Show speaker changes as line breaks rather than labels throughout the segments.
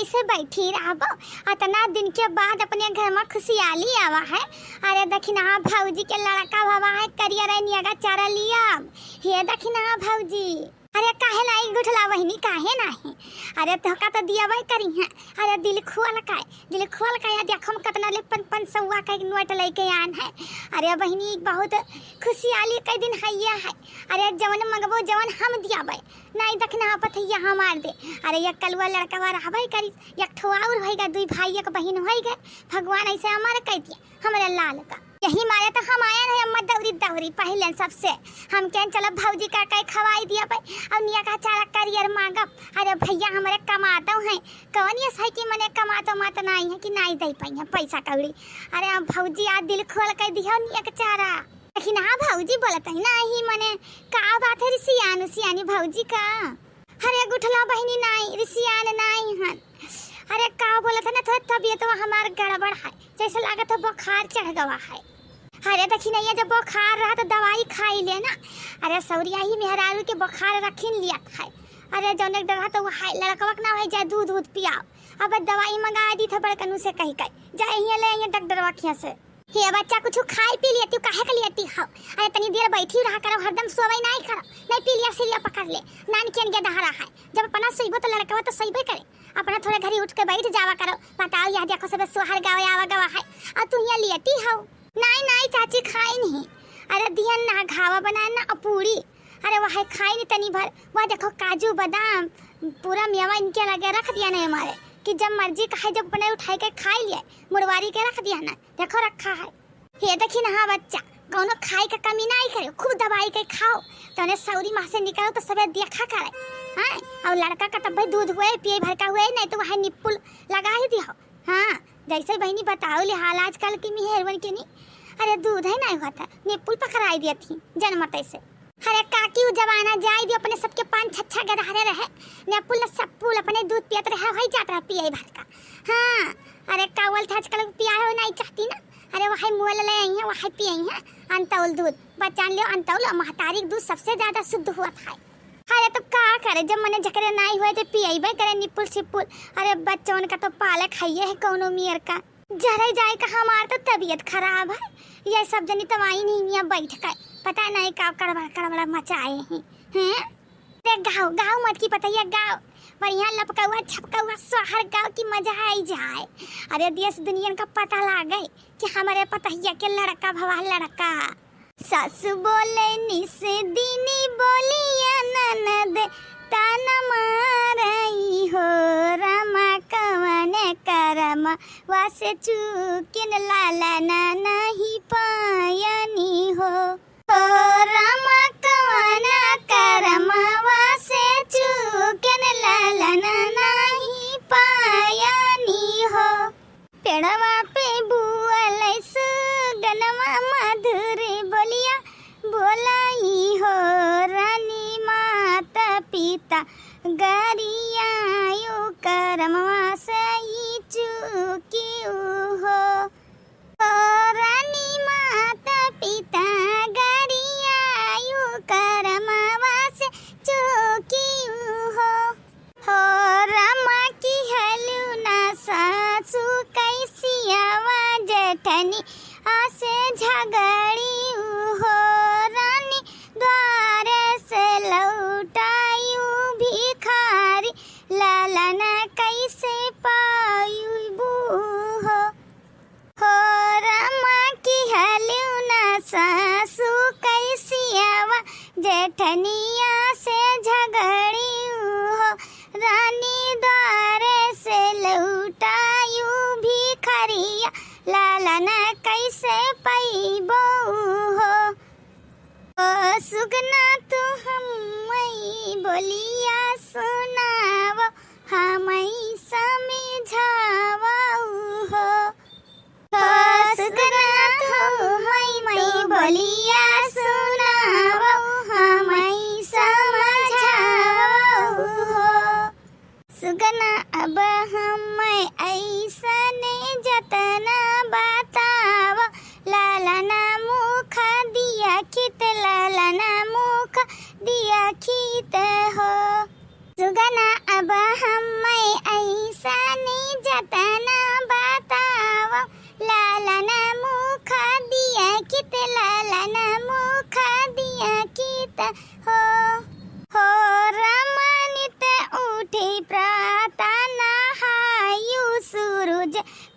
ऐसे बैठी रहबो। इतना दिन के बाद अपने घर में खुशहाली आवा है। अरे दखिना भौजी के लड़का भवा है करियर नियागा चारा लिया। हे दखिना भौजी, अरे काहे नहीं गुठला बहिनी, काहे नहीं? अरे धोखा तो दिया वही करी है। अरे दिल खोल का देखो हम कितना ले 500 का नोट लेके आन है। अरे बहिनी बहुत खुशहाली के दिन है ये है। अरे जवन मंगबो जवन हम दिया भाई नहीं दखना पथैया हमार दे। अरे ये कलवा लड़का वाला हवाई करी एक ठो और भईगा, दुई भाई एक बहन हो गए। भगवान ऐसे हमारे कह दिया हमारे लाल का। यही मारे तो हम आया नहीं अम्मा दौरी पहले सबसे हम कह चलो भौजी का कई खवाई दिया भाई अब निया का चारा करियर मांगब। अरे भैया हमारे कमाता है कौन ये सही कि मने कमाता माता नहीं है कि नहीं दे पाई है पैसा कौड़ी। अरे हम भौजी आज दिल खोल कर दिया निया का चारा। लेकिन हाँ भौजी बोलता है नहीं मने का बात है सियानी भौजी का। अरे गुठला बहनी नहीं रिसियान नहीं है। अरे का बोला था ना थोड़ा तबीयत तो हमार गड़बड़ है, जैसे लगा था बुखार चढ़ गवा है। अरे देखी नहीं जब बुखार रहा तो दवाई खाई ले ना। अरे सौरिया ही मेहरारू के बुखार रखीन लिया है। अरे जौन एक डरा तो वो लड़कवा ना भाई जाए दूध पियाओ। अब दवाई मंगा दी था बड़कनू से कही जाए ले डॉक्टर वाखिया से। हे बच्चा कुछ खाई पी लिया काहे के लिया हो। अरे तनी देर बैठी रहा करो हरदम सोवई नहीं करो नहीं पी लिया से लिया पकड़ ले नान के गया दहरा है। जब अपना सोइबो तो लड़कवा तो सोइबे करे अपना थोड़ा घरी उठ के बैठ जावा करो। बताओ यह देखो सब सोहर गावे आवा गवा है और तू यहाँ लियटी हो। नहीं चाची खाई नहीं। अरे दिया ना घावा बनाना और पूरी। अरे वह खाई नहीं तनी भर। वह देखो काजू बादाम पूरा मेवा इनके लगे रख दिया नहीं हमारे कि जब मर्जी कहे जब अपने उठाई के खाई लिया मुड़वारी के रख दिया ना देखो रखा है। ये देखी ना हाँ बच्चा कौनो खाई का कमी नहीं करे खूब दवाई के खाओ तो उन्हें सौरी माँ से निकालो तो सब देखा करे। हाँ और लड़का का तब भाई दूध हुए पिए भर का हुए नहीं तो वह निप्पुल लगा ही दिया। हाँ जैसे बहनी बताओ ले हाल आजकल की मेहरवन के नहीं। अरे दूध है नहीं होता निप्पुल पकड़ाई दी थी जन्मते से। अरे काकी जमाना जाए दियो अपने सबके 5-6 गधारे रहे निप्पुल न सब पुल अपने दूध पियत रहे वही जात रहा पिए भर का। हाँ अरे कावल था आजकल पिया हो नहीं चाहती ना। अरे वही मोल ले आई है वही पिए हैं अंतौल दूध बचान लियो अंतौल महतारी दूध सबसे ज्यादा शुद्ध हुआ था। अरे तो का करे जब मने जकरे नहीं हुए तो पिएबे करे निपुल सिपुल। अरे बच्चों का तो पाले खाइए है कौनो मियर का जरे जाए का हमार तो तबीयत खराब है। ये सब जनी तवाई नहीं यहाँ बैठ कर पता नहीं का कड़बड़ा मचाए हैं। अरे गाँव मत की पता है गाँव बढ़िया लपका हुआ छपका हुआ शहर गाँव की मजा आई जाए। अरे देश दुनिया का पता लागे कि हमारे पतहिया के लड़का भवा लड़का। सासु बोले निस दीनी बोलिया ननद ताना मारई हो रमा कवन करम वासे चूकिन लाला नहीं पायनी हो। रमा कवन करम वासे चूकिन लाला नहीं पायनी हो। पेड़वा पे बुअल सुगनवा मधुर बोलिया बोलाई हो रानी माता पिता गरियायु करमवा सही चुकी हो। रानी माता पिता गरियायु करमवा से चुकी हो। रमा की हलुना सासु कैसियावा जठनी आसे झगड़ी हो। रानी द्वार से लौटायु भिखारी लालन कैसे पायु हो। रमा की हलुना सासु कैसियावा जेठनिया से झगड़ी हो। रानी द्वार से लौटायु भिखारिया लालन कैसे पैबो हो। सुगना तू हम बोलिया सुनाव हम समझाव हो। सुगना तू हम बोलिया सुनाव हम समझाव हो। सुगना अब हम ऐसने जतना बताव लालना मुख दिया खित लालना मुख दिया खित हो। सुगना अब हम ऐसन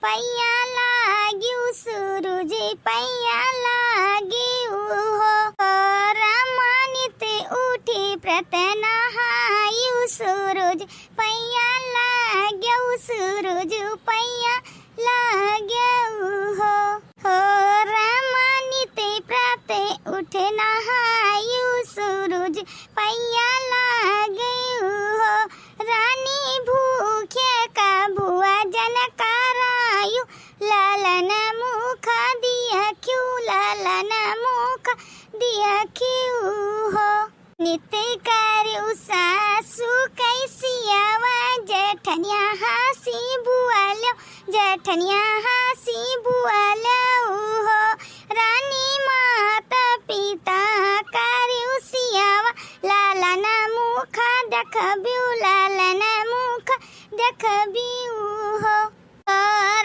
पैया लाग्यू सूरज पैया लाग्यू हो रामानित उठी प्रत नहायु सूरज पैया लाग्यू सूरज पैया लाग्यू हो रामानित प्रत उठ नहायु सूरज पैया लाग्यू हो रानी भूखे का भुआ जन करायु लालन मुख दिया क्यों लालन मुख दिया क्यों हो नित्य कार्य सासु कैसिया जेठनिया हासी बुआलो जेठनिया हासी बुआलो हो रानी माता पिता कार्य सियावा लालन मुख देखबिउ लालन मुख देखबिउ हो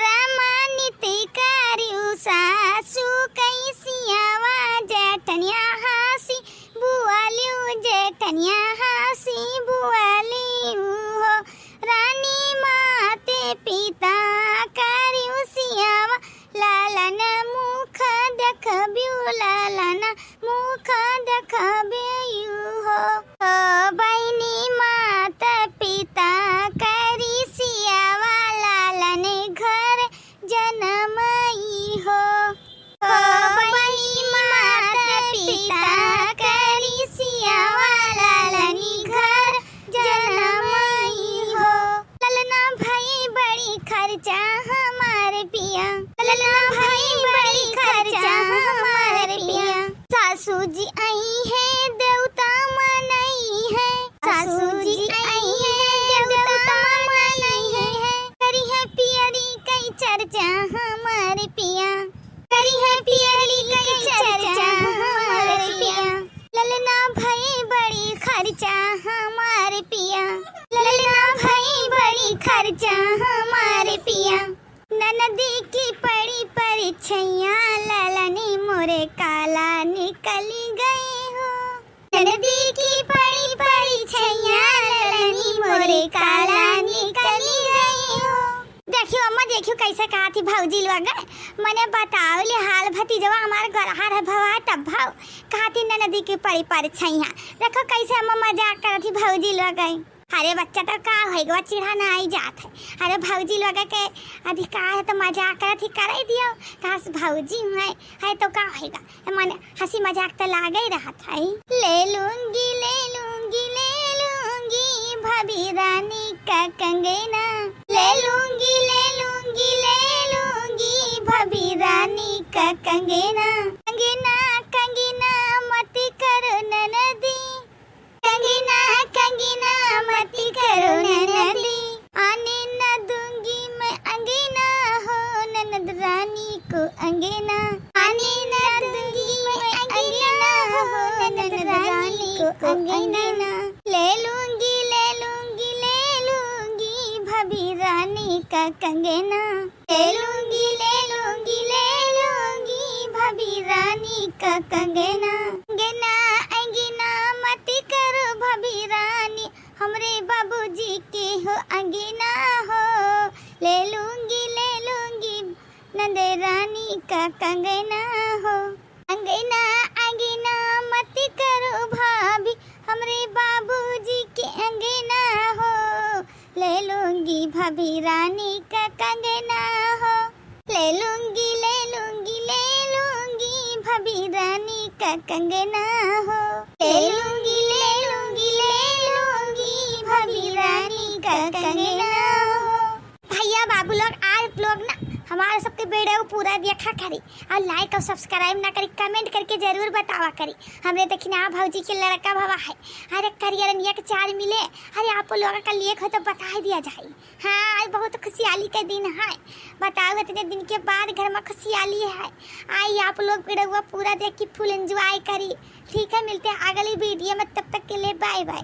रामानिति कार्य सासु कैसियावा जेठनिया हासी बुआलिउ जेठनिया हासी बुआलिउ हो रानी माते पिता कार्य सियावा लालन मुख देखबिउ लालन मुख देखबिउ हो बहिनी माता पिता करी सियावा लालन घर जनमई हो बहिनी माता पिता करी सियावा लालन घर जनमई हो ललना भाई बड़ी खर्चा हमारे पिया ललना भाई बड़ी खर्चा हमारे पिया सासू जी आई है देवता मनई है सासू जी आई है देवता मनई है करी है पियरी कई चर्चा हमारे पिया करी है पियरी कई चर्चा हमारे पिया ललना भाई बड़ी खर्चा हमारे पिया ललना भाई बड़ी खर्चा हमारे पिया ननदी की पड़ी परीक्षैया ललनी मोरे काला निकली गई हो ननदी की पड़ी परीक्षैया ललनी मोरे काला निकली गई हो देखियो अम्मा देखियो कैसे कहा थी भौजी लोग मने बताओ ले हाल भतीजवा हमारे घर हार भवा तब भाव कहा थी ननदी की पड़ी परीक्षैया देखो कैसे अम्मा मजाक कर थी भौजी लोग अरे बच्चा तो का होएगा चिढ़ा ना आई जात है अरे भौजी लोग के अधिकार है तो मजाक करत ही कर दियो कहा भौजी है तो का होएगा माने हंसी मजाक तो लागे ही रहत है ले लूंगी भाभी रानी का कंगना ले लूंगी भाभी रानी का कंगना कंगना कंगना मत करो ननदी कंगना कंगना मत करो ननदी आने न दूंगी मैं अंगना हो ननद रानी को अंगना आने न दूंगी मैं अंगना हो ननद रानी को अंगना ले लूंगी भाभी रानी का कंगना ले लूंगी भाभी रानी का कंगना अंगना अंगना मत करो भाभी रानी हमरे बाबूजी के हो अंगना हो ले लूंगी नंद रानी का कंगना हो अंगना अंगना मत करो भाभी हमरे बाबूजी के अंगना हो ले लूंगी भाभी रानी का कंगना हो ले लूंगी भाभी रानी का कंगना हो ले लूंगी भाभी रानी का कंगना हो भैया बाबू लोग आज लोग ना हमारे सबके वीडियो को पूरा देखा करी और लाइक और सब्सक्राइब ना करी कमेंट करके जरूर बतावा करी हमरे देखना भौजी के लड़का भवा है अरे करियर निया के चार मिले अरे आप लोगों का लिए हो तो बता दिया जाए हाँ आज बहुत खुशहाली का दिन है बताओ इतने दिन के बाद घर में खुशहाली है आई आप लोग वीडियो पूरा देख के फुल एंजॉय करी ठीक है मिलते हैं अगली वीडियो में तब तक के लिए बाय बाय।